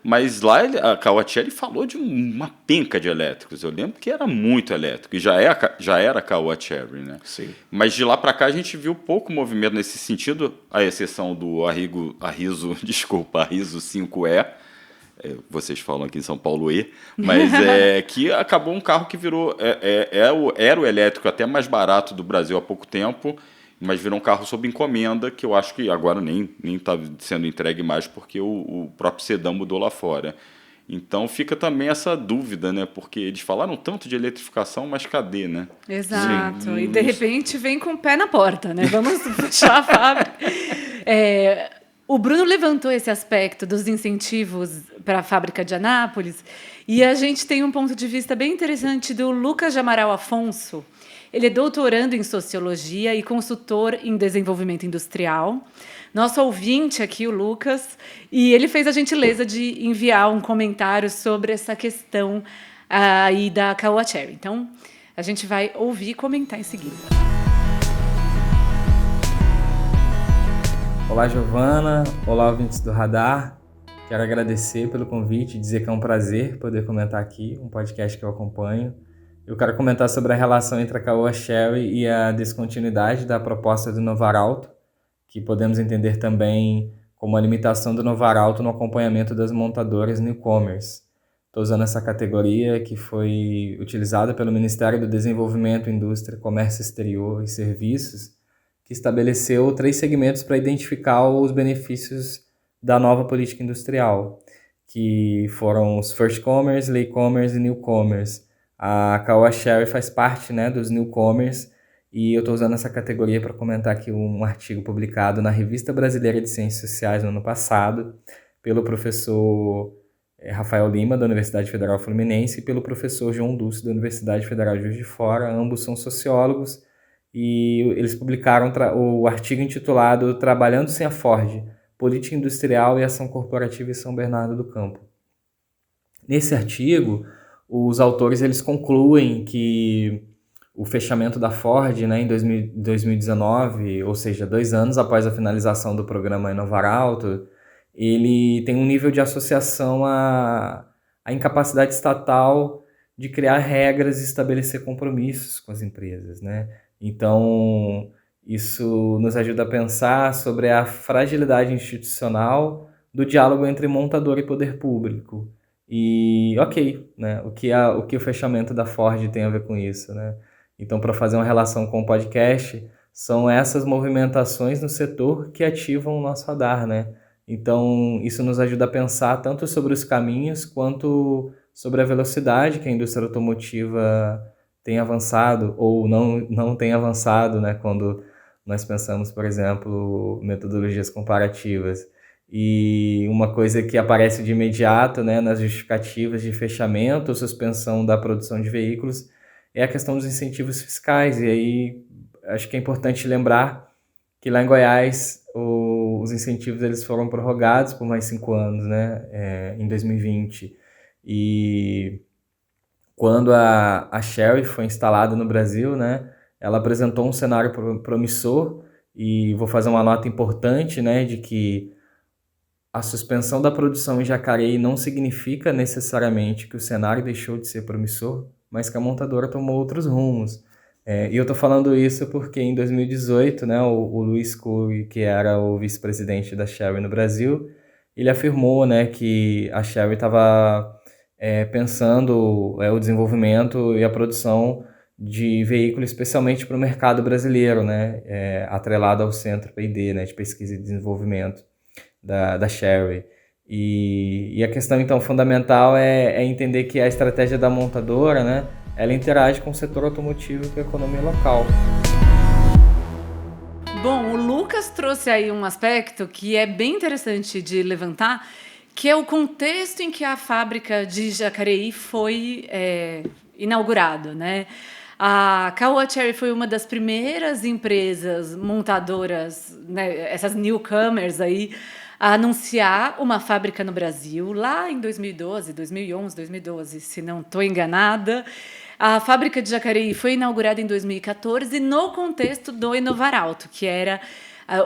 Mas lá a Caoa Sherry falou de uma penca de elétricos. Eu lembro que era muito elétrico. E já era a Caoa Sherry, né? Sim. Mas de lá para cá a gente viu pouco movimento nesse sentido, à exceção do Arriso 5E. Vocês falam aqui em São Paulo mas que acabou um carro que virou... Era o elétrico até mais barato do Brasil há pouco tempo, mas virou um carro sob encomenda, que eu acho que agora nem está sendo entregue mais, porque o próprio sedã mudou lá fora. Então fica também essa dúvida, né? Porque eles falaram tanto de eletrificação, mas cadê, né? Exato. Sim. E de repente vem com o pé na porta, né? Vamos fechar a fábrica. O Bruno levantou esse aspecto dos incentivos para a fábrica de Anápolis, e a gente tem um ponto de vista bem interessante do Lucas de Amaral Afonso. Ele é doutorando em Sociologia e consultor em Desenvolvimento Industrial. Nosso ouvinte aqui, o Lucas, e ele fez a gentileza de enviar um comentário sobre essa questão aí da Caoa Sherry. Então, a gente vai ouvir e comentar em seguida. Olá, Giovana. Olá, ouvintes do Radar. Quero agradecer pelo convite e dizer que é um prazer poder comentar aqui um podcast que eu acompanho. Eu quero comentar sobre a relação entre a Caoa Sherry e a descontinuidade da proposta do Novaralto, que podemos entender também como a limitação do Novaralto no acompanhamento das montadoras no e-commerce. Estou usando essa categoria que foi utilizada pelo Ministério do Desenvolvimento, Indústria, Comércio Exterior e Serviços, que estabeleceu 3 segmentos para identificar os benefícios da nova política industrial, que foram os First Commerce, Late Commerce e New Commerce. A Caoa Sherry faz parte, né, dos Newcomers, e eu estou usando essa categoria para comentar aqui um artigo publicado na Revista Brasileira de Ciências Sociais no ano passado, pelo professor Rafael Lima, da Universidade Federal Fluminense, e pelo professor João Dulce, da Universidade Federal de Juiz de Fora. Ambos são sociólogos, e eles publicaram o artigo intitulado Trabalhando sem a Ford, Política Industrial e Ação Corporativa em São Bernardo do Campo. Nesse artigo, os autores eles concluem que o fechamento da Ford, né, em 2019, ou seja, 2 anos após a finalização do programa Novaralto, ele tem um nível de associação à incapacidade estatal de criar regras e estabelecer compromissos com as empresas, né? Então, isso nos ajuda a pensar sobre a fragilidade institucional do diálogo entre montador e poder público. E ok, né? O que o fechamento da Ford tem a ver com isso, né? Então, para fazer uma relação com o podcast, são essas movimentações no setor que ativam o nosso radar, né? Então, isso nos ajuda a pensar tanto sobre os caminhos quanto sobre a velocidade que a indústria automotiva tem avançado ou não tem avançado, né? Quando nós pensamos, por exemplo, metodologias comparativas. E uma coisa que aparece de imediato, né, nas justificativas de fechamento ou suspensão da produção de veículos é a questão dos incentivos fiscais. E aí acho que é importante lembrar que lá em Goiás os incentivos eles foram prorrogados por mais 5 anos, né, em 2020. E quando a Chery foi instalada no Brasil, né, ela apresentou um cenário promissor e vou fazer uma nota importante, né, de que a suspensão da produção em Jacareí não significa necessariamente que o cenário deixou de ser promissor, mas que a montadora tomou outros rumos. E eu estou falando isso porque em 2018, né, o Luiz Cury, que era o vice-presidente da Chery no Brasil, ele afirmou, né, que a Chery estava pensando o desenvolvimento e a produção de veículos especialmente para o mercado brasileiro, né, atrelado ao Centro P&D, né, de Pesquisa e Desenvolvimento da Chery. E a questão, então, fundamental é entender que a estratégia da montadora, né, ela interage com o setor automotivo e com a economia local. Bom, o Lucas trouxe aí um aspecto que é bem interessante de levantar, que é o contexto em que a fábrica de Jacareí foi inaugurado, né? A Caoa Chery foi uma das primeiras empresas montadoras, né, essas newcomers aí, a anunciar uma fábrica no Brasil, lá em 2012, 2011, 2012, se não estou enganada. A fábrica de Jacareí foi inaugurada em 2014 no contexto do Inovarauto, que era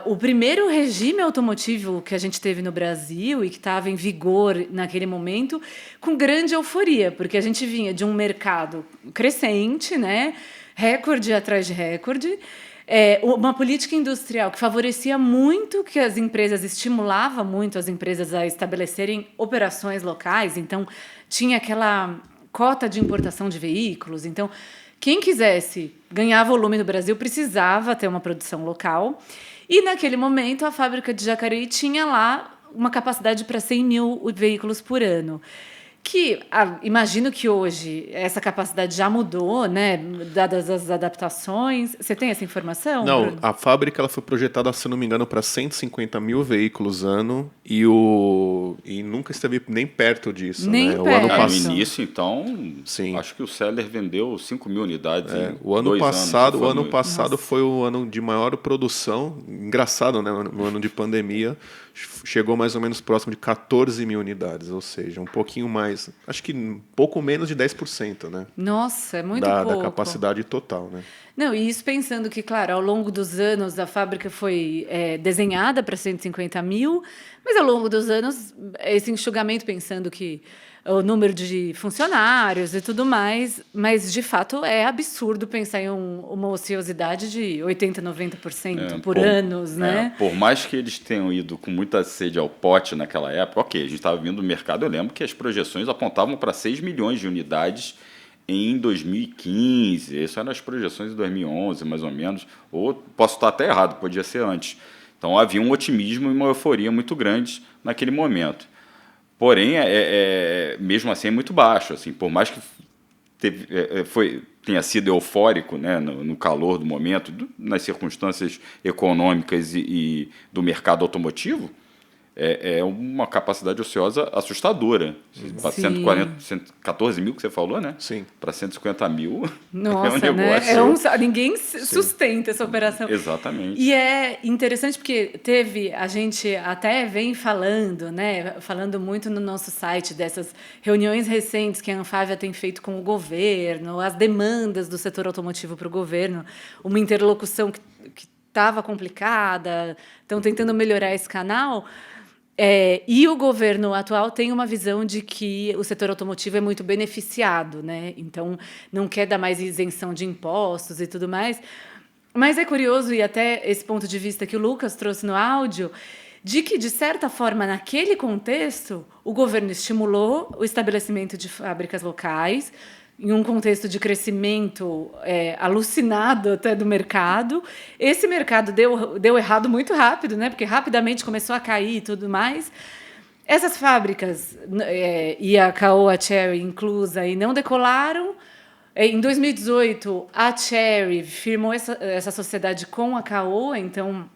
o primeiro regime automotivo que a gente teve no Brasil e que estava em vigor naquele momento, com grande euforia, porque a gente vinha de um mercado crescente, né? Recorde atrás de recorde, uma política industrial que favorecia muito que as empresas, estimulava muito as empresas a estabelecerem operações locais, então tinha aquela cota de importação de veículos, então quem quisesse ganhar volume no Brasil precisava ter uma produção local. E, naquele momento, a fábrica de Jacareí tinha lá uma capacidade para 100 mil veículos por ano. Que imagino que hoje essa capacidade já mudou, né? Dadas as adaptações. Você tem essa informação, Não, Bruno? a fábrica ela foi projetada, se não me engano, para 150 mil veículos ano e nunca esteve nem perto disso. Nem né? perto. O ano No passado. início, então, Sim. acho que o Seller vendeu 5 mil unidades em O ano 2 passado, anos. o ano passado foi o ano de maior produção. Engraçado, né? No ano de pandemia, chegou mais ou menos próximo de 14 mil unidades, ou seja, um pouquinho mais, acho que um pouco menos de 10%, né? Nossa, é muito Da pouco. capacidade total, né? Não, e isso pensando que, claro, ao longo dos anos a fábrica foi desenhada para 150 mil, mas ao longo dos anos esse enxugamento pensando que o número de funcionários e tudo mais, mas de fato é absurdo pensar em uma ociosidade de 80%, 90% por anos, né? Por mais que eles tenham ido com muita sede ao pote naquela época, ok, a gente estava vindo do mercado, eu lembro que as projeções apontavam para 6 milhões de unidades em 2015, essas eram as projeções de 2011, mais ou menos, ou posso estar até errado, podia ser antes. Então havia um otimismo e uma euforia muito grande naquele momento. Porém, mesmo assim, é muito baixo. Assim, por mais que tenha sido eufórico, né, no calor do momento, nas circunstâncias econômicas e do mercado automotivo, é uma capacidade ociosa assustadora. Para 114 mil que você falou, né? Sim. Para 150 mil Nossa, é um negócio... né? Ninguém sustenta essa operação. Exatamente. E é interessante porque a gente até vem falando, né? Falando muito no nosso site dessas reuniões recentes que a Anfávia tem feito com o governo, as demandas do setor automotivo para o governo, uma interlocução que estava complicada, estão tentando melhorar esse canal. E o governo atual tem uma visão de que o setor automotivo é muito beneficiado, né? Então, não quer dar mais isenção de impostos e tudo mais. Mas é curioso, e até esse ponto de vista que o Lucas trouxe no áudio, de que, de certa forma, naquele contexto, o governo estimulou o estabelecimento de fábricas locais, em um contexto de crescimento alucinado até do mercado. Esse mercado deu errado muito rápido, né? Porque rapidamente começou a cair e tudo mais. Essas fábricas, e a Caoa Cherry inclusa, e não decolaram. Em 2018, a Cherry firmou essa sociedade com a Caoa, então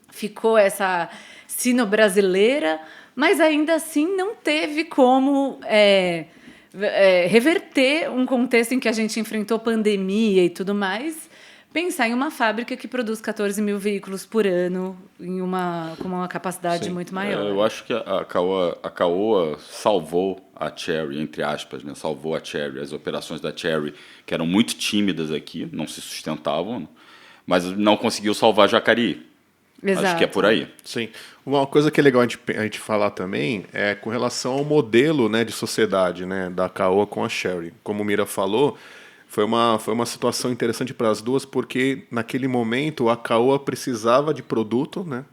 ficou essa sino-brasileira, mas ainda assim não teve como reverter um contexto em que a gente enfrentou pandemia e tudo mais, pensar em uma fábrica que produz 14 mil veículos por ano com uma capacidade muito maior. Eu acho que a Caoa salvou a Cherry, entre aspas, né? Salvou a Cherry. As operações da Cherry, que eram muito tímidas aqui, não se sustentavam, mas não conseguiu salvar Jacareí. Exato. Acho que é por aí. Sim. Uma coisa que é legal a gente falar também é com relação ao modelo, né, de sociedade, né, da Caoa com a Cherry. Como o Mira falou, foi uma situação interessante para as duas, porque naquele momento a Caoa precisava de produto, né,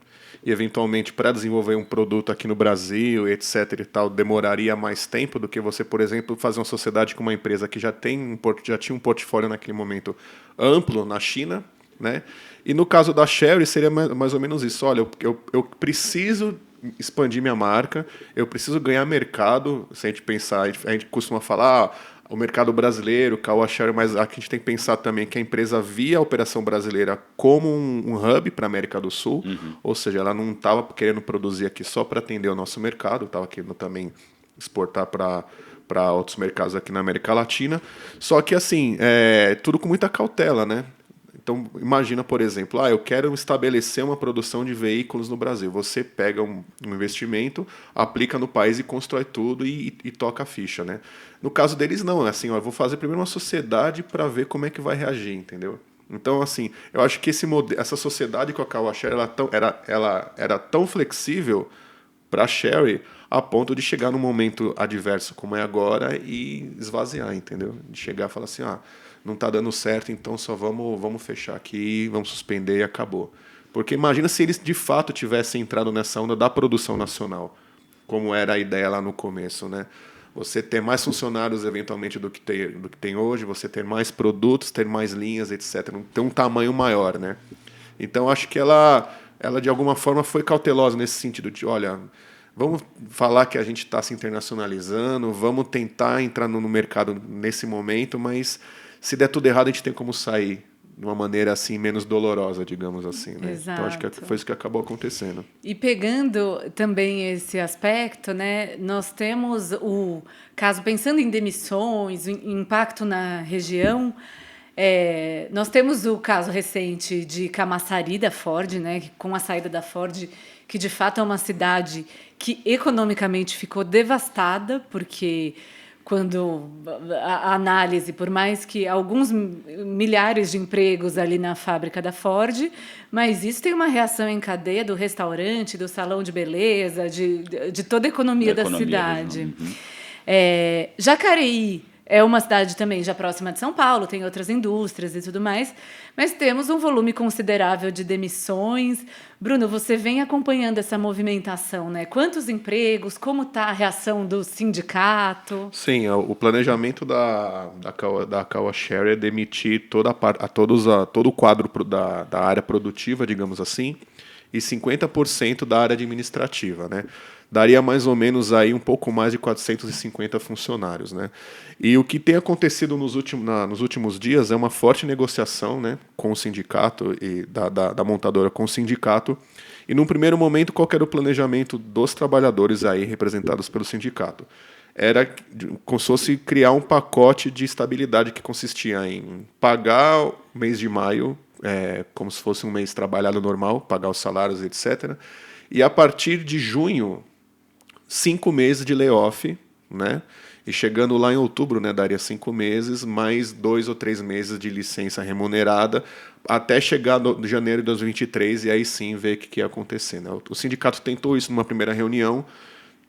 e eventualmente para desenvolver um produto aqui no Brasil, etc. e tal, demoraria mais tempo do que você, por exemplo, fazer uma sociedade com uma empresa que já tinha um portfólio naquele momento amplo na China, né? E no caso da Cherry seria mais ou menos isso. Olha, eu preciso expandir minha marca, eu preciso ganhar mercado. Se a gente pensar, a gente costuma falar o mercado brasileiro, Caoa Cherry, mas aqui a gente tem que pensar também que a empresa via a operação brasileira como um hub para a América do Sul, ou seja, ela não estava querendo produzir aqui só para atender o nosso mercado, estava querendo também exportar para outros mercados aqui na América Latina. Só que assim, tudo com muita cautela, né? Então, imagina, por exemplo, eu quero estabelecer uma produção de veículos no Brasil. Você pega um investimento, aplica no país e constrói tudo e toca a ficha, né? No caso deles, não. É assim, eu vou fazer primeiro uma sociedade para ver como é que vai reagir, entendeu? Então, assim, eu acho que essa sociedade com a Caoa Cherry, ela era tão flexível para a Cherry a ponto de chegar num momento adverso como é agora e esvaziar, entendeu? De chegar e falar assim, não está dando certo, então só vamos fechar aqui, vamos suspender e acabou. Porque imagina se eles de fato tivessem entrado nessa onda da produção nacional, como era a ideia lá no começo, né? Você ter mais funcionários eventualmente do que tem hoje, você ter mais produtos, ter mais linhas, etc. Ter um tamanho maior, né? Então acho que ela de alguma forma foi cautelosa nesse sentido de, olha, vamos falar que a gente está se internacionalizando, vamos tentar entrar no mercado nesse momento, mas se der tudo errado, a gente tem como sair de uma maneira assim menos dolorosa, digamos assim, né? Exato. Então acho que foi isso que acabou acontecendo. E pegando também esse aspecto, né, nós temos o caso, pensando em demissões, em impacto na região, nós temos o caso recente de Camaçari da Ford, né, com a saída da Ford, que de fato é uma cidade que economicamente ficou devastada, porque quando a análise, por mais que alguns milhares de empregos ali na fábrica da Ford, mas isso tem uma reação em cadeia do restaurante, do salão de beleza, de toda a economia da cidade. Jacareí é uma cidade também já próxima de São Paulo, tem outras indústrias e tudo mais, mas temos um volume considerável de demissões. Bruno, você vem acompanhando essa movimentação, né? Quantos empregos? Como está a reação do sindicato? Sim, o planejamento da Caoa Cherry é demitir todo o quadro da área produtiva, digamos assim, e 50% da área administrativa, né? Daria mais ou menos aí um pouco mais de 450 funcionários, né? E o que tem acontecido nos últimos dias é uma forte negociação, né, com o sindicato e da montadora com o sindicato. E num primeiro momento, qual era o planejamento dos trabalhadores aí representados pelo sindicato? Era como se fosse criar um pacote de estabilidade que consistia em pagar o mês de maio, como se fosse um mês trabalhado normal, pagar os salários, etc. E a partir de junho, 5 meses de layoff, né? E chegando lá em outubro, né, daria 5 meses, mais 2 ou 3 meses de licença remunerada, até chegar no janeiro de 2023 e aí sim ver o que ia acontecer, né? O sindicato tentou isso numa primeira reunião,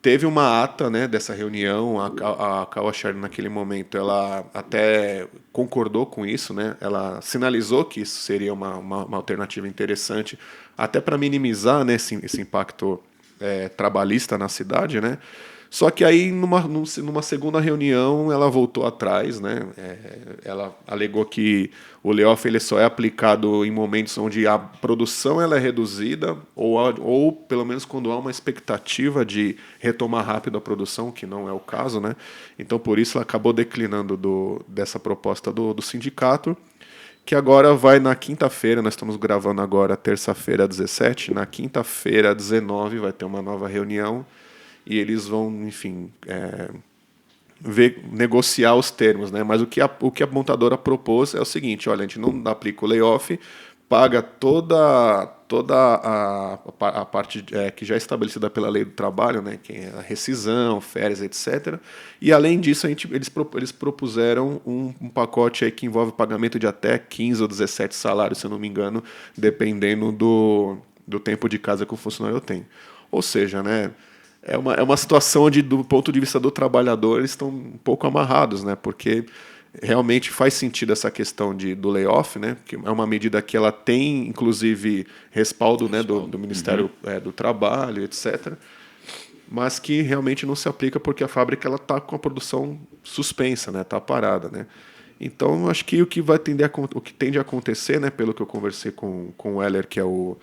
teve uma ata, né, dessa reunião, a Caoa Sherry naquele momento, ela até concordou com isso, né, ela sinalizou que isso seria uma alternativa interessante, até para minimizar, né, esse impacto trabalhista na cidade, né. Só que aí, numa segunda reunião, ela voltou atrás, né? Ela alegou que o layoff ele só é aplicado em momentos onde a produção ela é reduzida ou pelo menos quando há uma expectativa de retomar rápido a produção, que não é o caso, né? Então, por isso, ela acabou declinando dessa proposta do sindicato, que agora vai na quinta-feira, nós estamos gravando agora terça-feira, 17, na quinta-feira, 19, vai ter uma nova reunião, e eles vão, enfim, negociar os termos, né? Mas o que a montadora propôs é o seguinte: olha, a gente não aplica o layoff, paga toda a parte que já é estabelecida pela lei do trabalho, né? Que é a rescisão, férias, etc. E além disso, eles propuseram um pacote aí que envolve pagamento de até 15 ou 17 salários, se eu não me engano, dependendo do tempo de casa que o funcionário tem. Ou seja, né? É uma situação onde, do ponto de vista do trabalhador, eles estão um pouco amarrados, né? Porque realmente faz sentido essa questão do layoff, né? Que é uma medida que ela tem, inclusive, respaldo, né, do Ministério do Trabalho, etc. Mas que realmente não se aplica porque a fábrica está com a produção suspensa, né? Está parada, né? Então, acho que o que tende a acontecer, né, pelo que eu conversei com o Heller, que é o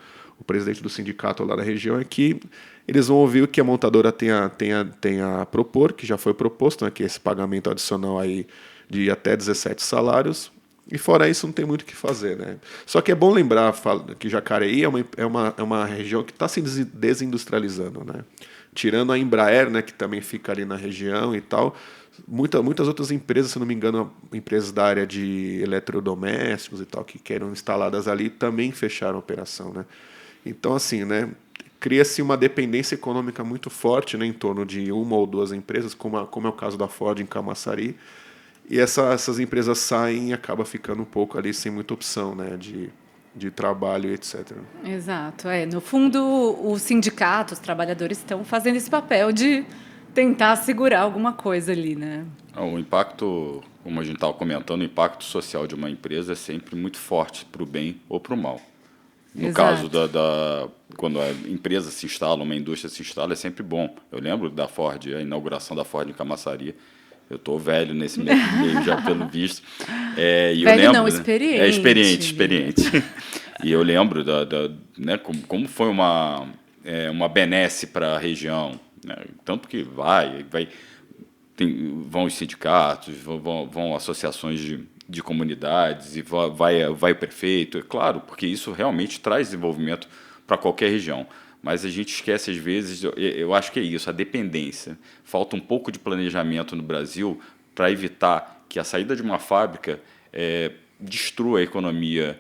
presidente do sindicato lá da região, é que eles vão ouvir o que a montadora tem a propor, que já foi proposto, né, que é esse pagamento adicional aí de até 17 salários, e fora isso não tem muito o que fazer, né? Só que é bom lembrar que Jacareí é uma região que está se desindustrializando, né? Tirando a Embraer, né, que também fica ali na região e tal, muitas outras empresas, se não me engano, empresas da área de eletrodomésticos e tal, que eram instaladas ali, também fecharam a operação, né? Então, assim, né, cria-se uma dependência econômica muito forte, né, em torno de uma ou duas empresas, como é o caso da Ford em Camaçari, e essas empresas saem e acaba ficando um pouco ali sem muita opção, né, de trabalho, etc. Exato. No fundo, o sindicato, os trabalhadores estão fazendo esse papel de tentar segurar alguma coisa ali, né? O impacto, como a gente estava comentando, o impacto social de uma empresa é sempre muito forte para o bem ou para o mal. No Exato. caso quando a empresa se instala, uma indústria se instala, é sempre bom. Eu lembro da Ford, a inauguração da Ford em Camaçari. Eu estou velho nesse meio já, pelo visto. E velho eu lembro, não, né? experiente. Experiente. E eu lembro né, como foi uma benesse para a região. Né? Tanto que vão os sindicatos, vão associações de comunidades, e vai o prefeito, é claro, porque isso realmente traz desenvolvimento para qualquer região. Mas a gente esquece, às vezes, eu acho que é isso, a dependência. Falta um pouco de planejamento no Brasil para evitar que a saída de uma fábrica destrua a economia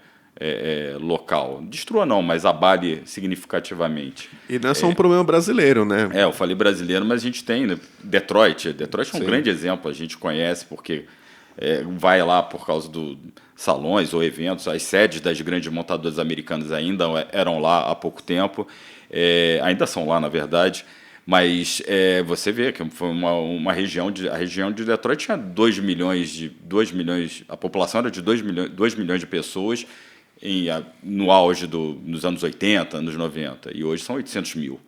local. Destrua não, mas abale significativamente. E não é só um problema brasileiro, né? Eu falei brasileiro, mas a gente tem, né? Detroit é um Sim. grande exemplo, a gente conhece porque vai lá por causa dos salões ou eventos, as sedes das grandes montadoras americanas ainda eram lá há pouco tempo, ainda são lá, na verdade, mas você vê que foi a região de Detroit tinha 2 milhões, a população era de 2 milhões de pessoas no auge nos anos 80, anos 90, e hoje são 800 mil.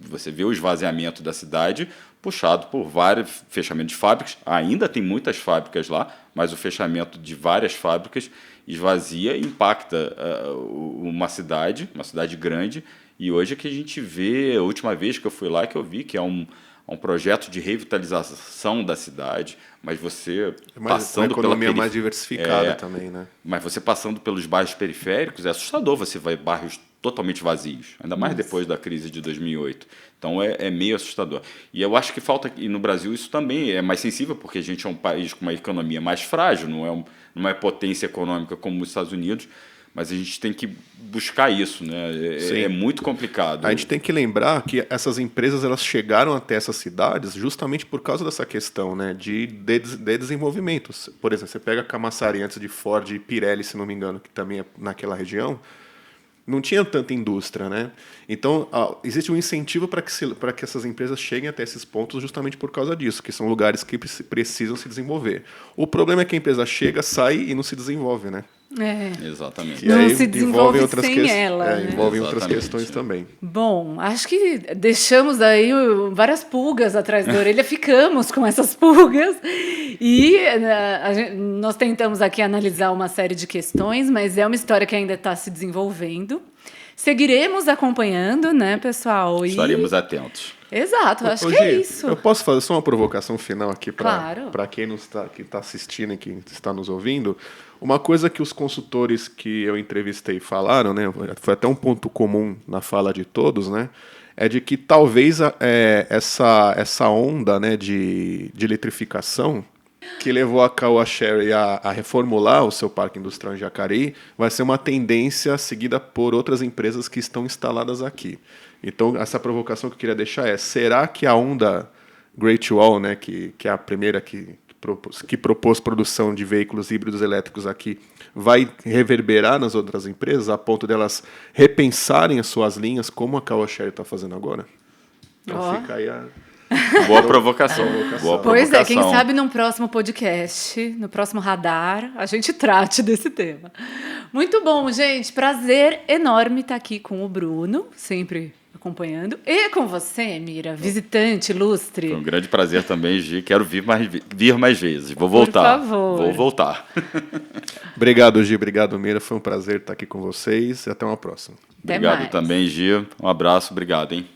Você vê o esvaziamento da cidade puxado por vários fechamentos de fábricas. Ainda tem muitas fábricas lá, mas o fechamento de várias fábricas esvazia e impacta uma cidade grande. E hoje é que a gente vê, a última vez que eu fui lá, que eu vi que é um projeto de revitalização da cidade, mas você passando uma economia mais diversificada também, né? Mas você passando pelos bairros periféricos, é assustador, você vai bairros totalmente vazios, ainda mais depois da crise de 2008. Então é meio assustador. E eu acho que falta, e no Brasil isso também é mais sensível, porque a gente é um país com uma economia mais frágil, não é potência econômica como os Estados Unidos, mas a gente tem que buscar isso, né? É muito complicado. A gente tem que lembrar que essas empresas elas chegaram até essas cidades justamente por causa dessa questão, né, de desenvolvimento. Por exemplo, você pega Camaçari antes de Ford e Pirelli, se não me engano, que também é naquela região. não tinha tanta indústria, né? Então, existe um incentivo para que essas empresas cheguem até esses pontos justamente por causa disso, que são lugares que precisam se desenvolver. O problema é que a empresa chega, sai e não se desenvolve, né? Exatamente. E Não aí se desenvolve sem ela, né? Envolvem outras Exatamente. questões também. Bom, acho que deixamos aí várias pulgas atrás da orelha, ficamos com essas pulgas e nós tentamos aqui analisar uma série de questões, mas é uma história que ainda está se desenvolvendo. Seguiremos acompanhando, né, pessoal? Estaremos atentos. Exato, acho que Gi, é isso. Eu posso fazer só uma provocação final aqui Claro. para quem não está, que está assistindo e que está nos ouvindo. Uma coisa que os consultores que eu entrevistei falaram, né, foi até um ponto comum na fala de todos, né, é de que talvez essa onda, né, de eletrificação que levou a Caoa Chery a reformular o seu parque industrial em Jacareí vai ser uma tendência seguida por outras empresas que estão instaladas aqui. Então, essa provocação que eu queria deixar é: será que a onda Great Wall, né, que é a primeira que propôs produção de veículos híbridos elétricos aqui, vai reverberar nas outras empresas a ponto delas repensarem as suas linhas, como a Caoa Chery está fazendo agora? Então fica aí a... Boa provocação. Boa Pois é, quem provocação. sabe num próximo podcast, no próximo Radar, a gente trate desse tema. Muito bom, gente. Prazer enorme estar aqui com o Bruno, sempre acompanhando, e com você, Mira, visitante ilustre. Foi um grande prazer também, Gi. Quero vir mais vezes. Vou voltar. Por favor. Vou voltar. Obrigado, Gi. Obrigado, Mira. Foi um prazer estar aqui com vocês e até uma próxima. Até Obrigado mais. também, Gi. Um abraço. Obrigado, hein?